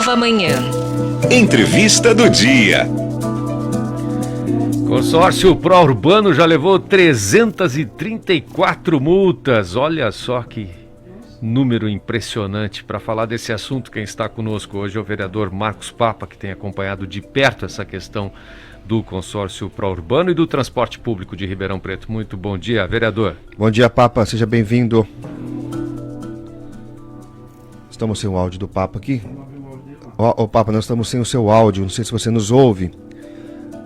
Nova Manhã. Entrevista do dia. Consórcio Pró-Urbano já levou 334 multas. Olha só que número impressionante. Para falar desse assunto, quem está conosco hoje é o vereador Marcos Papa, que tem acompanhado de perto essa questão do consórcio Pró-Urbano e do transporte público de Ribeirão Preto. Muito bom dia, vereador. Bom dia, Papa. Seja bem-vindo. Estamos sem o áudio do Papa aqui. Papa, nós estamos sem o seu áudio. Não sei se você nos ouve.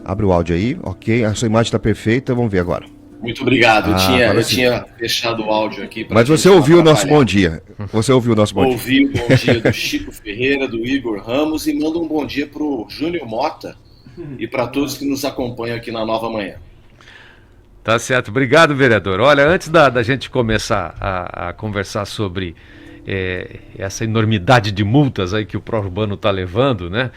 Abre o áudio aí, ok. A sua imagem está perfeita, vamos ver agora. Muito obrigado, eu tinha fechado o áudio aqui. Mas você ouviu o nosso bom dia. Você ouviu o nosso bom dia. Ouvi o bom dia do Chico Ferreira, do Igor Ramos, e mando um bom dia para o Júnior Mota e para todos que nos acompanham aqui na Nova Manhã. Tá certo, obrigado, vereador. Olha, antes da gente começar a conversar sobre essa enormidade de multas aí que o Pró-Urbano está levando, né?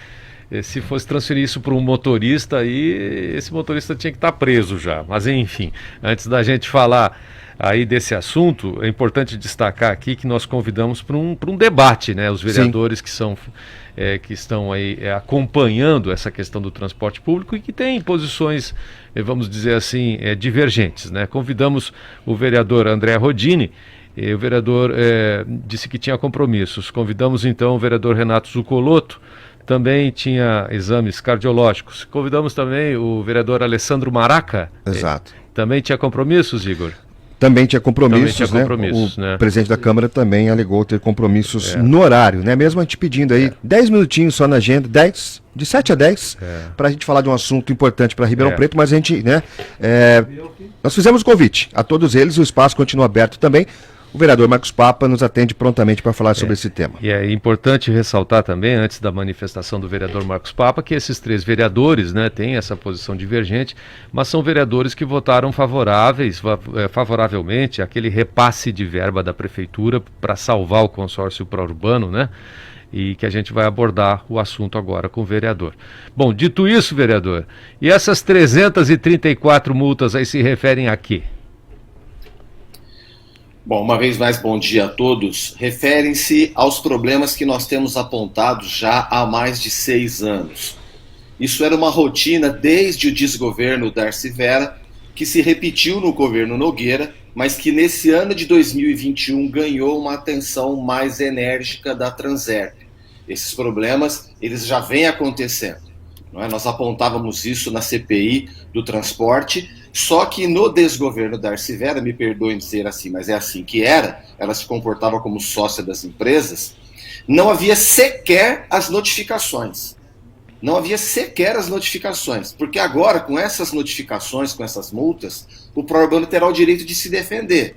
Se fosse transferir isso para um motorista, aí esse motorista tinha que estar preso já. Mas enfim, antes da gente falar aí desse assunto, é importante destacar aqui que nós convidamos para um debate, né? Os vereadores que estão aí acompanhando essa questão do transporte público e que têm posições, vamos dizer assim, divergentes, né? Convidamos o vereador André Rodini. O vereador disse que tinha compromissos. Convidamos então o vereador Renato Zucolotto. Também tinha exames cardiológicos. Convidamos também o vereador Alessandro Maraca. Exato. Também tinha compromissos, Igor? Também tinha compromissos, também tinha compromissos, né? O presidente da Câmara também alegou ter compromissos no horário, né? Mesmo a gente pedindo aí 10 minutinhos só na agenda, de 7 a 10, para a gente falar de um assunto importante para Ribeirão Preto, mas a gente, né? Nós fizemos o convite a todos eles, o espaço continua aberto também. O vereador Marcos Papa nos atende prontamente para falar sobre esse tema. E é importante ressaltar também, antes da manifestação do vereador Marcos Papa, que esses três vereadores, né, têm essa posição divergente, mas são vereadores que votaram favoravelmente àquele repasse de verba da prefeitura para salvar o consórcio Pró-Urbano, né? E que a gente vai abordar o assunto agora com o vereador. Bom, dito isso, vereador, e essas 334 multas aí se referem a quê? Bom, uma vez mais, bom dia a todos. Referem-se aos problemas que nós temos apontados já há mais de 6 anos. Isso era uma rotina desde o desgoverno Darcy Vera, que se repetiu no governo Nogueira, mas que nesse ano de 2021 ganhou uma atenção mais enérgica da Transerp. Esses problemas, eles já vêm acontecendo. Não é? Nós apontávamos isso na CPI do transporte, só que no desgoverno da Darcy Vera, me perdoem dizer assim, mas é assim que era, ela se comportava como sócia das empresas, não havia sequer as notificações. Não havia sequer as notificações, porque agora, com essas notificações, com essas multas, o Pró-Urbano terá o direito de se defender.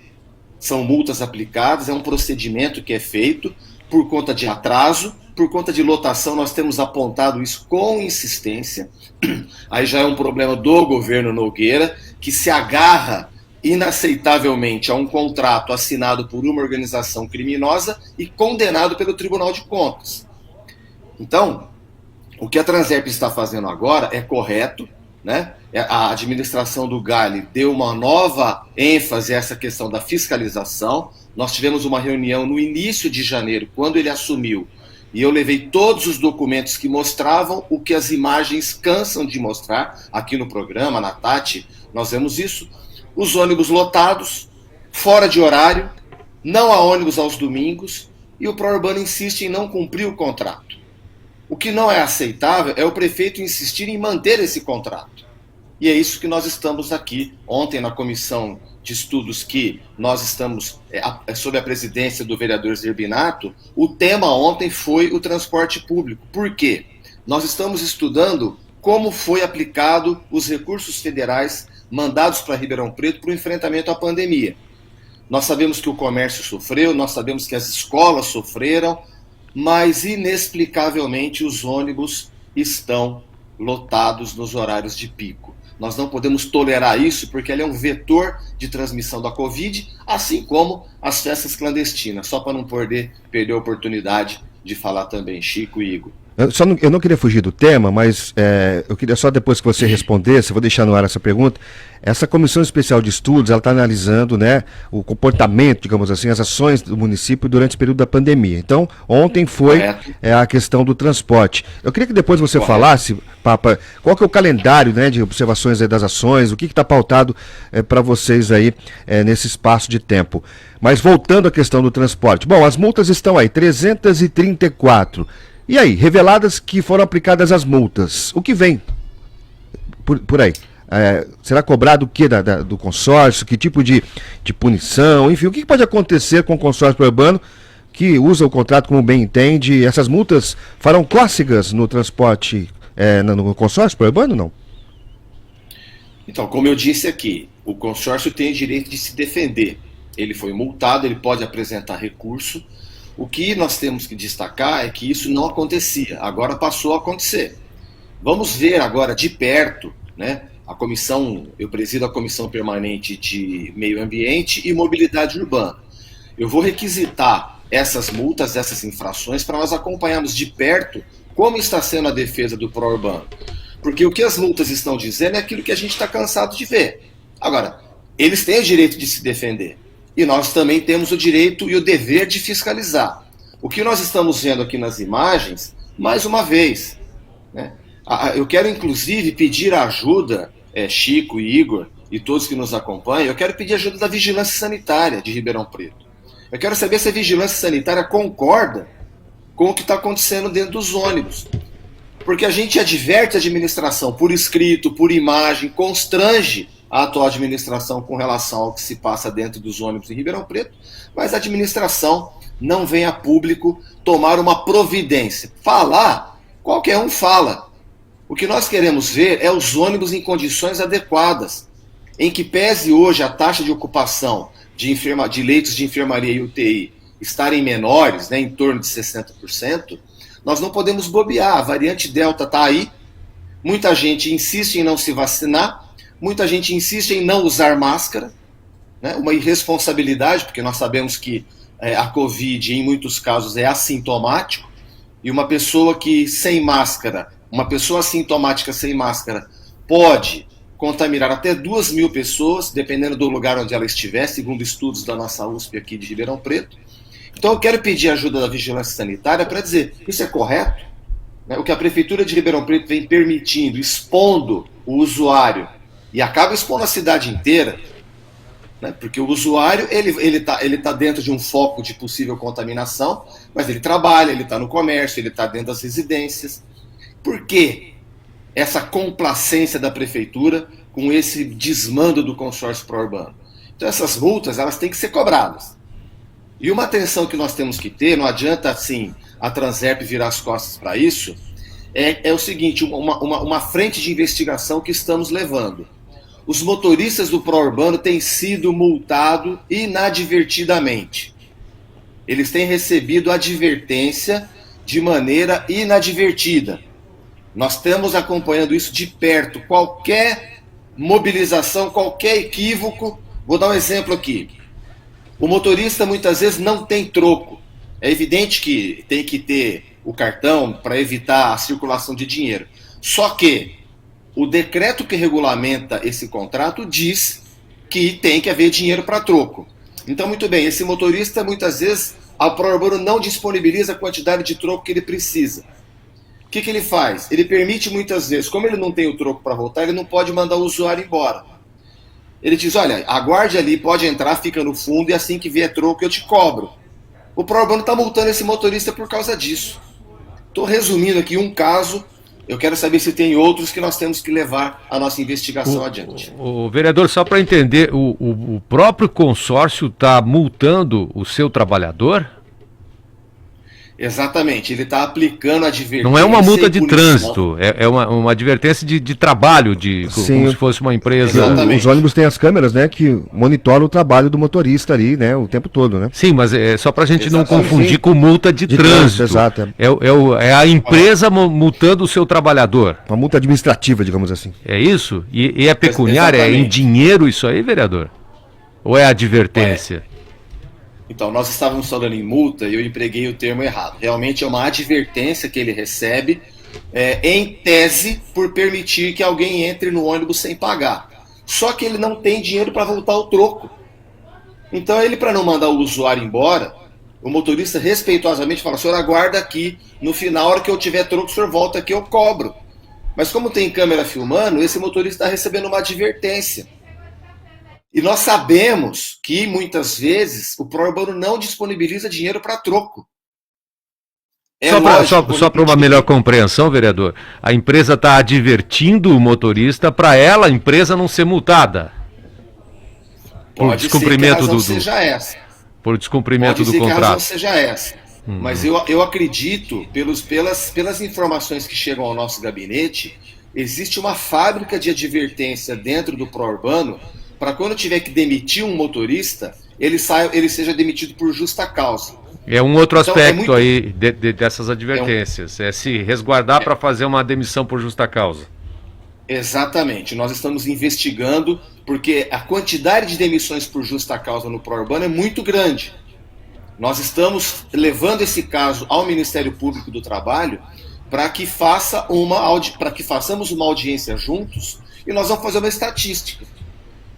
São multas aplicadas, é um procedimento que é feito por conta de atraso, por conta de lotação, nós temos apontado isso com insistência. Aí já é um problema do governo Nogueira, que se agarra inaceitavelmente a um contrato assinado por uma organização criminosa e condenado pelo Tribunal de Contas. Então, o que a Transerp está fazendo agora é correto, né? A administração do Galli deu uma nova ênfase a essa questão da fiscalização. Nós tivemos uma reunião no início de janeiro, quando ele assumiu, e eu levei todos os documentos que mostravam o que as imagens cansam de mostrar. Aqui no programa, na Tati, nós vemos isso. Os ônibus lotados, fora de horário, não há ônibus aos domingos, e o Pró-Urbano insiste em não cumprir o contrato. O que não é aceitável é o prefeito insistir em manter esse contrato. E é isso que nós estamos aqui. Ontem, na comissão de estudos que nós estamos sob a presidência do vereador Zerbinato, o tema ontem foi o transporte público. Por quê? Nós estamos estudando como foi aplicado os recursos federais mandados para Ribeirão Preto para o enfrentamento à pandemia. Nós sabemos que o comércio sofreu, nós sabemos que as escolas sofreram, mas inexplicavelmente os ônibus estão lotados nos horários de pico. Nós não podemos tolerar isso porque ele é um vetor de transmissão da Covid, assim como as festas clandestinas, só para não perder a oportunidade de falar também, Chico e Igor. Eu não queria fugir do tema, mas eu queria só depois que você respondesse, eu vou deixar no ar essa pergunta. Essa comissão especial de estudos, ela está analisando, né, o comportamento, digamos assim, as ações do município durante o período da pandemia. Então, ontem foi a questão do transporte. Eu queria que depois você falasse, Papa, qual que é o calendário, né, de observações aí das ações, o que está pautado para vocês aí nesse espaço de tempo. Mas voltando à questão do transporte. Bom, as multas estão aí, 334. E aí, reveladas que foram aplicadas as multas, o que vem por aí? Será cobrado o que do consórcio? Que tipo de punição? Enfim, o que pode acontecer com o consórcio urbano que usa o contrato como bem entende? Essas multas farão cócegas no transporte, no consórcio urbano, não? Então, como eu disse aqui, o consórcio tem o direito de se defender. Ele foi multado, ele pode apresentar recurso. O que nós temos que destacar é que isso não acontecia, agora passou a acontecer. Vamos ver agora de perto, né? Eu presido a Comissão Permanente de Meio Ambiente e Mobilidade Urbana. Eu vou requisitar essas multas, essas infrações, para nós acompanharmos de perto como está sendo a defesa do pró-urbano. Porque o que as multas estão dizendo é aquilo que a gente está cansado de ver. Agora, eles têm o direito de se defender. E nós também temos o direito e o dever de fiscalizar. O que nós estamos vendo aqui nas imagens, mais uma vez, né? Eu quero inclusive pedir a ajuda, Chico e Igor e todos que nos acompanham, eu quero pedir a ajuda da Vigilância Sanitária de Ribeirão Preto. Eu quero saber se a Vigilância Sanitária concorda com o que está acontecendo dentro dos ônibus. Porque a gente adverte a administração por escrito, por imagem, constrange a atual administração com relação ao que se passa dentro dos ônibus em Ribeirão Preto, mas a administração não vem a público tomar uma providência. Falar, qualquer um fala. O que nós queremos ver é os ônibus em condições adequadas, em que pese hoje a taxa de ocupação de leitos de enfermaria e UTI estarem menores, né, em torno de 60%, nós não podemos bobear. A variante Delta está aí, muita gente insiste em não se vacinar, muita gente insiste em não usar máscara, né, uma irresponsabilidade, porque nós sabemos que a Covid, em muitos casos, é assintomático, e uma pessoa assintomática sem máscara pode contaminar até 2.000 pessoas, dependendo do lugar onde ela estiver, segundo estudos da nossa USP aqui de Ribeirão Preto. Então eu quero pedir a ajuda da Vigilância Sanitária para dizer, isso é correto? O que a Prefeitura de Ribeirão Preto vem permitindo, expondo o usuário, e acaba expondo a cidade inteira, né? Porque o usuário ele tá dentro de um foco de possível contaminação, mas ele trabalha, ele está no comércio, ele está dentro das residências. Por que essa complacência da Prefeitura com esse desmando do consórcio pró-urbano? Então essas multas, elas têm que ser cobradas. E uma atenção que nós temos que ter, não adianta assim a Transerp virar as costas para isso, é o seguinte, uma frente de investigação que estamos levando. Os motoristas do pró-urbano têm sido multados inadvertidamente. Eles têm recebido advertência de maneira inadvertida. Nós estamos acompanhando isso de perto. Qualquer mobilização, qualquer equívoco. Vou dar um exemplo aqui. O motorista muitas vezes não tem troco. É evidente que tem que ter o cartão para evitar a circulação de dinheiro. Só que o decreto que regulamenta esse contrato diz que tem que haver dinheiro para troco. Então, muito bem, esse motorista muitas vezes a pró-urbano não disponibiliza a quantidade de troco que ele precisa. O que ele faz? Ele permite muitas vezes, como ele não tem o troco para voltar, ele não pode mandar o usuário embora. Ele diz, olha, aguarde ali, pode entrar, fica no fundo e assim que vier troco eu te cobro. O pró-urbano está multando esse motorista por causa disso. Estou resumindo aqui um caso, eu quero saber se tem outros que nós temos que levar a nossa investigação adiante. O vereador, só para entender, o próprio consórcio está multando o seu trabalhador? Exatamente, ele está aplicando a advertência. Não é uma multa de trânsito, é uma advertência de trabalho, Sim, como se fosse uma empresa. Os ônibus têm as câmeras, né, que monitoram o trabalho do motorista ali, né, o tempo todo, né? Sim, mas é só para a gente não confundir com multa de trânsito. Exato. É a empresa multando o seu trabalhador. Uma multa administrativa, digamos assim. É isso? E é pecuniária? É em dinheiro isso aí, vereador? Ou é advertência? Então, nós estávamos falando em multa e eu empreguei o termo errado. Realmente é uma advertência que ele recebe, em tese, por permitir que alguém entre no ônibus sem pagar. Só que ele não tem dinheiro para voltar o troco. Então, ele, para não mandar o usuário embora, o motorista respeitosamente fala: o senhor aguarda aqui, no final, na hora que eu tiver troco, o senhor volta aqui, eu cobro. Mas como tem câmera filmando, esse motorista está recebendo uma advertência. E nós sabemos que, muitas vezes, o Prourbano não disponibiliza dinheiro para troco. Só para uma melhor compreensão, vereador, a empresa está advertindo o motorista para ela, a empresa, não ser multada. Por descumprimento do seja essa. Por descumprimento do contrato. Pode ser que a razão seja essa. Mas eu acredito, pelas informações que chegam ao nosso gabinete, existe uma fábrica de advertência dentro do Prourbano para quando tiver que demitir um motorista, ele seja demitido por justa causa. É um outro aspecto aí dessas advertências, é se resguardar para fazer uma demissão por justa causa. Exatamente, nós estamos investigando, porque a quantidade de demissões por justa causa no Prourbano é muito grande. Nós estamos levando esse caso ao Ministério Público do Trabalho para que façamos uma audiência juntos e nós vamos fazer uma estatística.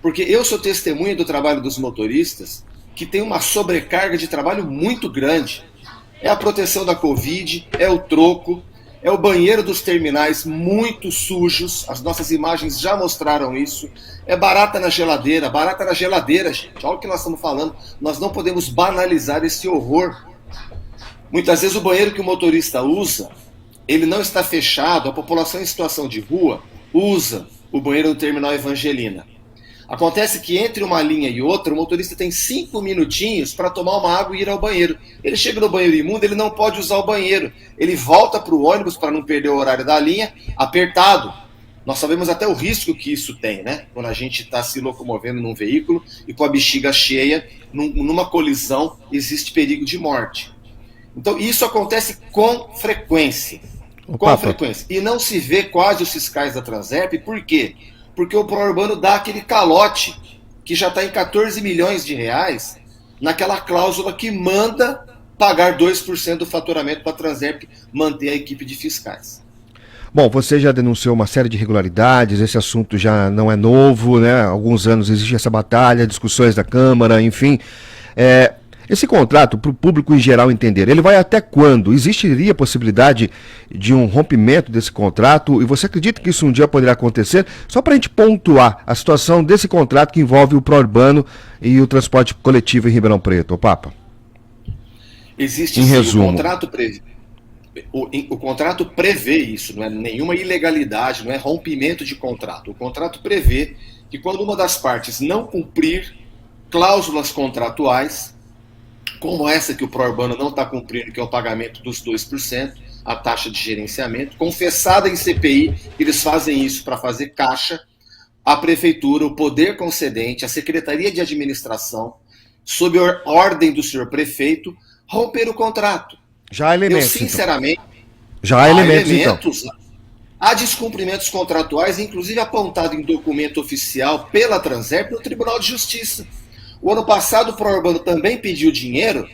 Porque eu sou testemunha do trabalho dos motoristas, que tem uma sobrecarga de trabalho muito grande. É a proteção da Covid, é o troco, é o banheiro dos terminais muito sujos, as nossas imagens já mostraram isso. É barata na geladeira, gente. Olha o que nós estamos falando. Nós não podemos banalizar esse horror. Muitas vezes o banheiro que o motorista usa, ele não está fechado, a população em situação de rua usa o banheiro do terminal Evangelina. Acontece que entre uma linha e outra, o motorista tem 5 minutinhos para tomar uma água e ir ao banheiro. Ele chega no banheiro imundo, ele não pode usar o banheiro. Ele volta para o ônibus para não perder o horário da linha, apertado. Nós sabemos até o risco que isso tem, né? Quando a gente está se locomovendo num veículo e com a bexiga cheia, numa colisão, existe perigo de morte. Então isso acontece com frequência. E não se vê quase os fiscais da Transerp, por quê? Porque o Prourbano dá aquele calote, que já está em 14 milhões de reais, naquela cláusula que manda pagar 2% do faturamento para a Transerp manter a equipe de fiscais. Bom, você já denunciou uma série de irregularidades, esse assunto já não é novo, né? Há alguns anos existe essa batalha, discussões da Câmara, enfim. Esse contrato, para o público em geral entender, ele vai até quando? Existiria a possibilidade de um rompimento desse contrato? E você acredita que isso um dia poderá acontecer? Só para a gente pontuar a situação desse contrato que envolve o Prourbano e o transporte coletivo em Ribeirão Preto, Papa. Existe em sim, resumo. O contrato prevê isso, não é nenhuma ilegalidade, não é rompimento de contrato. O contrato prevê que quando uma das partes não cumprir cláusulas contratuais, como essa que o Prourbano não está cumprindo, que é o pagamento dos 2%, a taxa de gerenciamento, confessada em CPI, eles fazem isso para fazer caixa, a Prefeitura, o poder concedente, a Secretaria de Administração, sob a ordem do senhor prefeito, romper o contrato. Já há elementos, eu, sinceramente, então. Já há elementos, então. Há descumprimentos contratuais, inclusive apontado em documento oficial pela Transerp no Tribunal de Justiça. O ano passado o Prourbano também pediu dinheiro,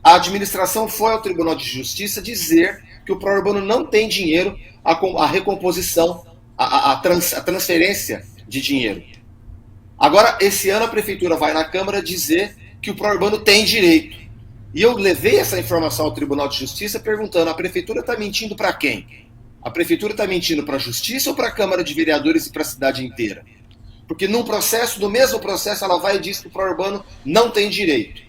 a administração foi ao Tribunal de Justiça dizer que o Prourbano não tem dinheiro, a recomposição, a transferência de dinheiro. Agora, esse ano a Prefeitura vai na Câmara dizer que o Prourbano tem direito. E eu levei essa informação ao Tribunal de Justiça perguntando, a Prefeitura está mentindo para quem? A Prefeitura está mentindo para a Justiça ou para a Câmara de Vereadores e para a cidade inteira? Porque no mesmo processo, ela vai e diz que o Prourbano não tem direito.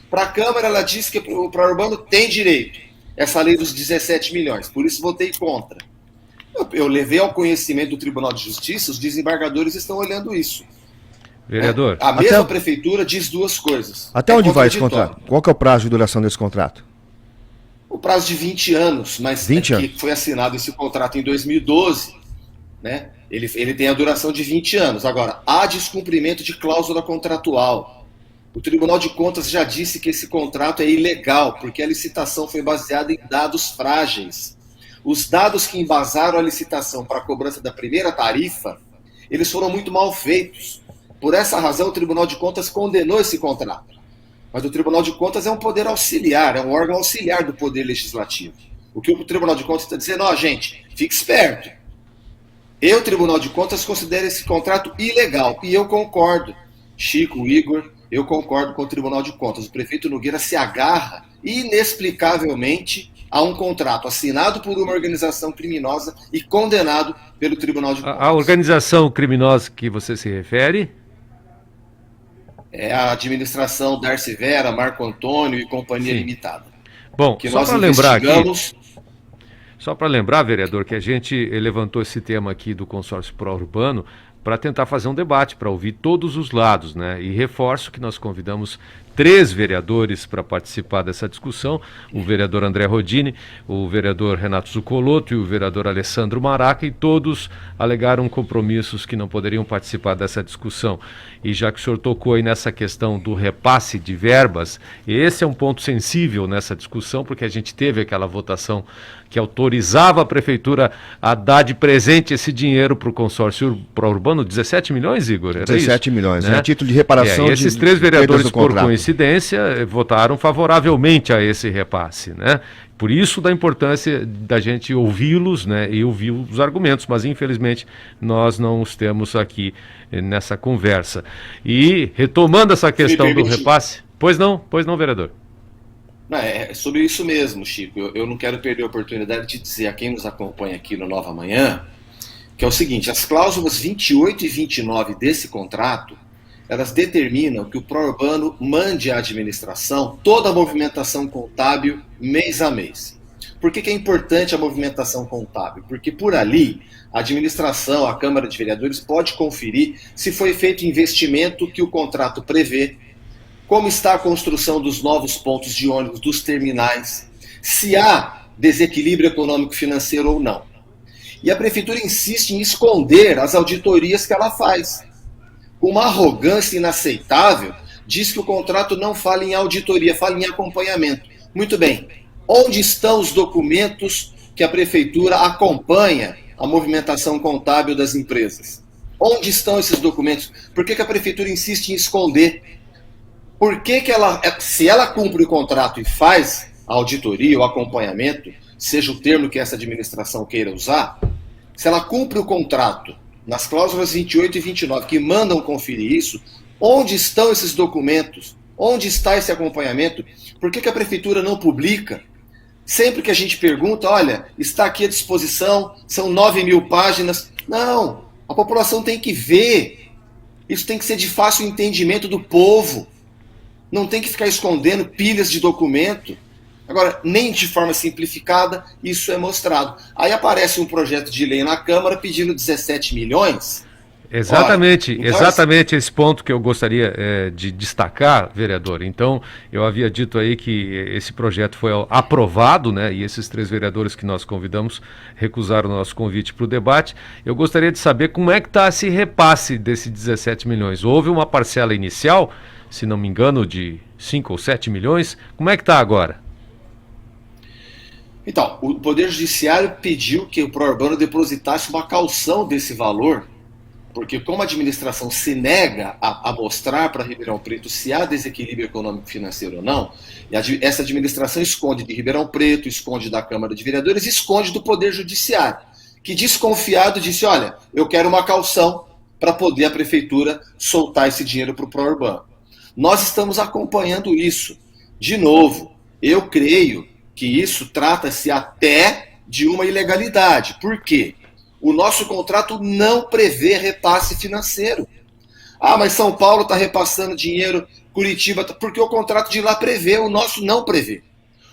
Para a Câmara, ela diz que o Prourbano tem direito. Essa lei dos 17 milhões. Por isso, votei contra. Eu levei ao conhecimento do Tribunal de Justiça, os desembargadores estão olhando isso. Vereador. A mesma prefeitura diz duas coisas. Até onde vai esse contrato? Qual que é o prazo de duração desse contrato? O prazo de 20 anos, mas 20 anos. Que foi assinado esse contrato em 2012, né? Ele tem a duração de 20 anos. Agora, há descumprimento de cláusula contratual. O Tribunal de Contas já disse que esse contrato é ilegal, porque a licitação foi baseada em dados frágeis. Os dados que embasaram a licitação para a cobrança da primeira tarifa, eles foram muito mal feitos. Por essa razão, o Tribunal de Contas condenou esse contrato. Mas o Tribunal de Contas é um poder auxiliar, é um órgão auxiliar do Poder Legislativo. O que o Tribunal de Contas está dizendo, ó, gente, fique esperto. Eu, Tribunal de Contas, considero esse contrato ilegal. E eu concordo. Chico, Igor, eu concordo com o Tribunal de Contas. O prefeito Nogueira se agarra inexplicavelmente a um contrato assinado por uma organização criminosa e condenado pelo Tribunal de Contas. A organização criminosa que você se refere? É a administração Darcy Vera, Marco Antônio e Companhia Sim. Limitada. Bom, Que só nós para lembrar aqui, investigamos. só para lembrar, vereador, que a gente levantou esse tema aqui do consórcio pró-urbano para tentar fazer um debate, para ouvir todos os lados, né? E reforço que nós convidamos 3 vereadores para participar dessa discussão, o vereador André Rodini, o vereador Renato Zuccolotto e o vereador Alessandro Maraca, e todos alegaram compromissos que não poderiam participar dessa discussão. E já que o senhor tocou aí nessa questão do repasse de verbas, esse é um ponto sensível nessa discussão, porque a gente teve aquela votação que autorizava a prefeitura a dar de presente esse dinheiro para o consórcio pró-urbano, 17 milhões, Igor? Era 17 isso, milhões, né? né? Título de reparação. E esses de 3 vereadores, por contrato. coincidência, votaram favoravelmente a esse repasse, né? Por isso da importância da gente ouvi-los, né, e ouvir os argumentos, mas infelizmente nós não os temos aqui nessa conversa. E retomando essa questão do repasse, pois não, vereador. Não, é sobre isso mesmo, Chico. Eu não quero perder a oportunidade de dizer a quem nos acompanha aqui no Nova Manhã, que é o seguinte: as cláusulas 28 e 29 desse contrato, elas determinam que o pró-urbano mande à administração toda a movimentação contábil mês a mês. Por que é importante a movimentação contábil? Porque por ali a administração, a Câmara de Vereadores, pode conferir se foi feito investimento que o contrato prevê, como está a construção dos novos pontos de ônibus, dos terminais, se há desequilíbrio econômico-financeiro ou não. E a Prefeitura insiste em esconder as auditorias que ela faz. Com uma arrogância inaceitável, diz que o contrato não fala em auditoria, fala em acompanhamento. Muito bem, onde estão os documentos que a Prefeitura acompanha a movimentação contábil das empresas? Onde estão esses documentos? Por que a Prefeitura insiste em esconder? Por que ela, se ela cumpre o contrato e faz a auditoria, o acompanhamento, seja o termo que essa administração queira usar, se ela cumpre o contrato nas cláusulas 28 e 29, que mandam conferir isso, onde estão esses documentos? Onde está esse acompanhamento? Por que a Prefeitura não publica? Sempre que a gente pergunta, olha, está aqui à disposição, são 9.000 páginas. Não, a população tem que ver. Isso tem que ser de fácil entendimento do povo. Não tem que ficar escondendo pilhas de documento. Agora, nem de forma simplificada, isso é mostrado. Aí aparece um projeto de lei na Câmara pedindo 17 milhões. Exatamente, Olha, então exatamente esse ponto que eu gostaria de destacar, vereador. Então, eu havia dito aí que esse projeto foi aprovado, né, e esses 3 vereadores que nós convidamos recusaram o nosso convite para o debate. Eu gostaria de saber como é que está esse repasse desses 17 milhões. Houve uma parcela inicial, se não me engano, de 5 ou 7 milhões. Como é que está agora? Então, o Poder Judiciário pediu que o pró-urbano depositasse uma caução desse valor, porque como a administração se nega a mostrar para Ribeirão Preto se há desequilíbrio econômico financeiro ou não, e essa administração esconde de Ribeirão Preto, esconde da Câmara de Vereadores, esconde do Poder Judiciário, que desconfiado disse, olha, eu quero uma caução para poder a Prefeitura soltar esse dinheiro para o pró-urbano. Nós estamos acompanhando isso. De novo, eu creio que isso trata-se até de uma ilegalidade. Por quê? O nosso contrato não prevê repasse financeiro. Ah, mas São Paulo está repassando dinheiro, Curitiba, porque o contrato de lá prevê, o nosso não prevê.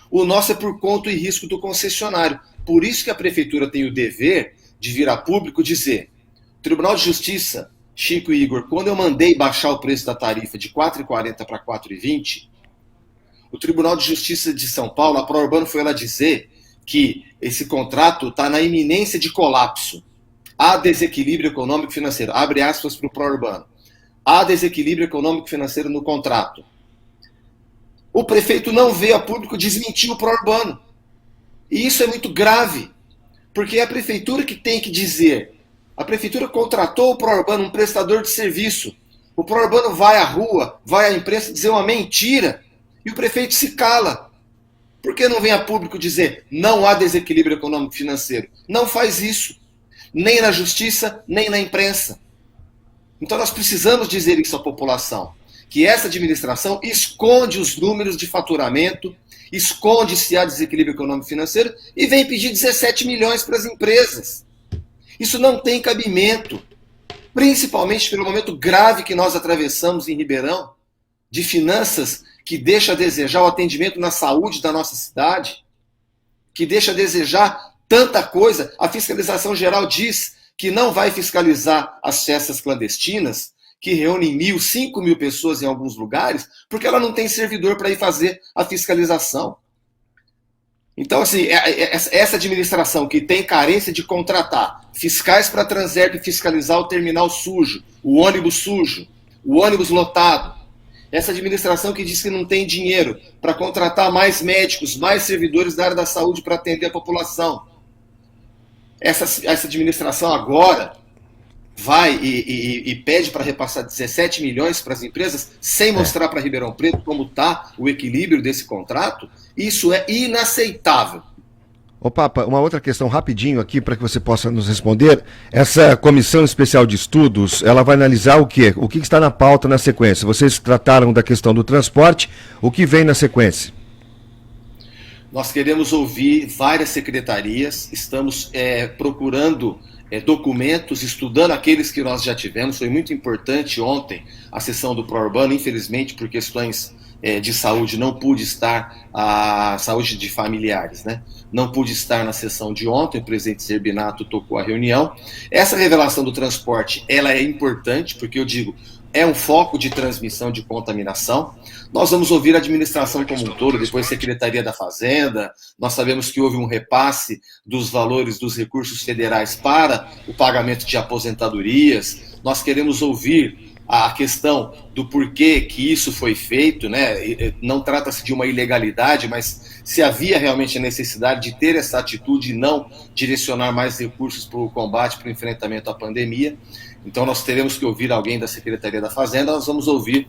O nosso é por conta e risco do concessionário. Por isso que a Prefeitura tem o dever de vir a público dizer, Tribunal de Justiça, Chico e Igor, quando eu mandei baixar o preço da tarifa de R$ 4,40 para R$ 4,20, o Tribunal de Justiça de São Paulo, a pró-urbano, foi lá dizer que esse contrato está na iminência de colapso. Há desequilíbrio econômico financeiro. Abre aspas para o pró-urbano. Há desequilíbrio econômico financeiro no contrato. O prefeito não veio a público desmentir o pró-urbano. E isso é muito grave, porque é a prefeitura que tem que dizer. A prefeitura contratou o pró-urbano, um prestador de serviço. O pró-urbano vai à rua, vai à imprensa dizer uma mentira E o prefeito se cala. Por que não vem a público dizer não há desequilíbrio econômico financeiro? Não faz isso. Nem na justiça, nem na imprensa. Então nós precisamos dizer isso à população. Que essa administração esconde os números de faturamento, esconde se há desequilíbrio econômico financeiro e vem pedir 17 milhões para as empresas. Isso não tem cabimento. Principalmente pelo momento grave que nós atravessamos em Ribeirão, de finanças que deixa a desejar o atendimento na saúde da nossa cidade, que deixa a desejar tanta coisa. A fiscalização geral diz que não vai fiscalizar as festas clandestinas, que reúnem 1.000, 5.000 pessoas em alguns lugares, porque ela não tem servidor para ir fazer a fiscalização. Então, assim, essa administração que tem carência de contratar fiscais para a Transerp fiscalizar o terminal sujo, o ônibus lotado, essa administração que diz que não tem dinheiro para contratar mais médicos, mais servidores da área da saúde para atender a população. Essa administração agora vai e pede para repassar 17 milhões para as empresas, sem mostrar para Ribeirão Preto como está o equilíbrio desse contrato. Isso é inaceitável. Ô Papa, uma outra questão rapidinho aqui para que você possa nos responder. Essa comissão especial de estudos, ela vai analisar o quê? O que está na pauta na sequência? Vocês trataram da questão do transporte, o que vem na sequência? Nós queremos ouvir várias secretarias, estamos procurando documentos, estudando aqueles que nós já tivemos. Foi muito importante ontem a sessão do Pró-Urbano, infelizmente por questões de saúde não pude estar, a saúde de familiares, né? Não pude estar na sessão de ontem, o presidente Zerbinato tocou a reunião. Essa revelação do transporte, ela é importante, porque eu digo, é um foco de transmissão de contaminação. Nós vamos ouvir a administração como um todo, depois a Secretaria da Fazenda. Nós sabemos que houve um repasse dos valores dos recursos federais para o pagamento de aposentadorias. Nós queremos ouvir a questão do porquê que isso foi feito, né? Não trata-se de uma ilegalidade, mas se havia realmente a necessidade de ter essa atitude e não direcionar mais recursos para o combate, para o enfrentamento à pandemia. Então nós teremos que ouvir alguém da Secretaria da Fazenda, nós vamos ouvir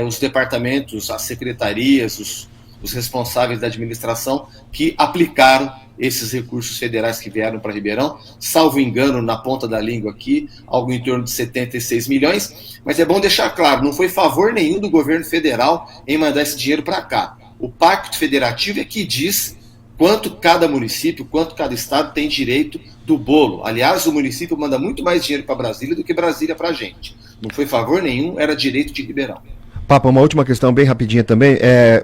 os departamentos, as secretarias, os responsáveis da administração que aplicaram esses recursos federais que vieram para Ribeirão, salvo engano, na ponta da língua aqui, algo em torno de 76 milhões, mas é bom deixar claro, não foi favor nenhum do governo federal em mandar esse dinheiro para cá. O Pacto Federativo é que diz quanto cada município, quanto cada estado tem direito do bolo. Aliás, o município manda muito mais dinheiro para Brasília do que Brasília para a gente. Não foi favor nenhum, era direito de Ribeirão. Papa, uma última questão bem rapidinha também.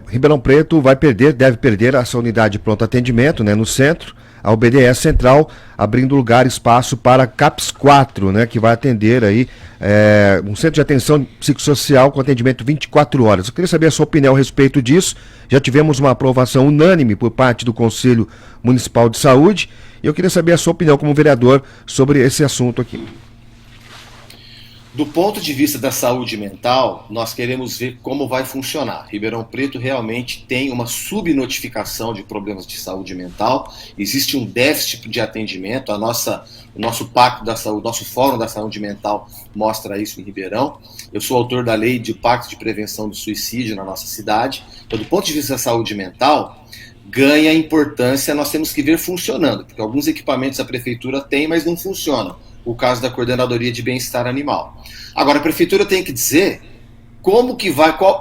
Ribeirão Preto deve perder essa unidade de pronto atendimento, né, no centro, a UBDS Central, abrindo lugar, espaço para CAPS 4, né, que vai atender aí um centro de atenção psicossocial com atendimento 24 horas. Eu queria saber a sua opinião a respeito disso. Já tivemos uma aprovação unânime por parte do Conselho Municipal de Saúde e eu queria saber a sua opinião como vereador sobre esse assunto aqui. Do ponto de vista da saúde mental, nós queremos ver como vai funcionar. Ribeirão Preto realmente tem uma subnotificação de problemas de saúde mental, existe um déficit de atendimento, o nosso Pacto da Saúde, nosso Fórum da Saúde Mental mostra isso em Ribeirão. Eu sou autor da lei de Pacto de Prevenção do Suicídio na nossa cidade. Então, do ponto de vista da saúde mental, ganha importância, nós temos que ver funcionando, porque alguns equipamentos a prefeitura tem, mas não funcionam. O caso da Coordenadoria de Bem-Estar Animal. Agora, a prefeitura tem que dizer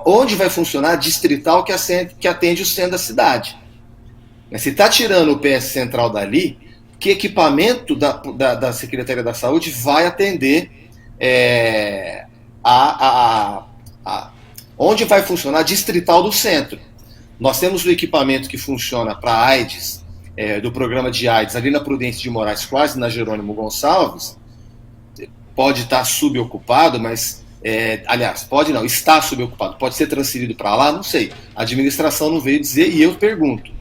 onde vai funcionar a distrital que atende o centro da cidade. Se está tirando o PS Central dali, que equipamento da Secretaria da Saúde vai atender onde vai funcionar a distrital do centro? Nós temos o equipamento que funciona para AIDS, do programa de AIDS, ali na Prudente de Moraes, quase na Jerônimo Gonçalves, pode estar subocupado, mas, aliás, pode não, está subocupado, pode ser transferido para lá, não sei. A administração não veio dizer, e eu pergunto,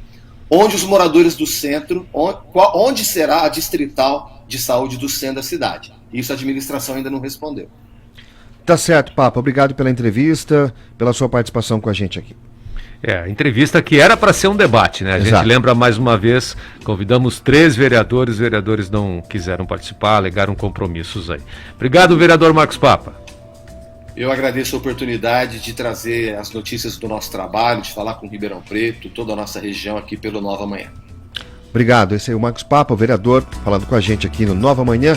onde os moradores do centro, onde será a distrital de saúde do centro da cidade? Isso a administração ainda não respondeu. Tá certo, Papa, obrigado pela entrevista, pela sua participação com a gente aqui. Entrevista que era para ser um debate, né? A gente lembra mais uma vez, convidamos 3 vereadores, os vereadores não quiseram participar, alegaram compromissos aí. Obrigado, vereador Marcos Papa. Eu agradeço a oportunidade de trazer as notícias do nosso trabalho, de falar com Ribeirão Preto, toda a nossa região aqui pelo Nova Manhã. Obrigado. Esse é o Marcos Papa, o vereador, falando com a gente aqui no Nova Manhã.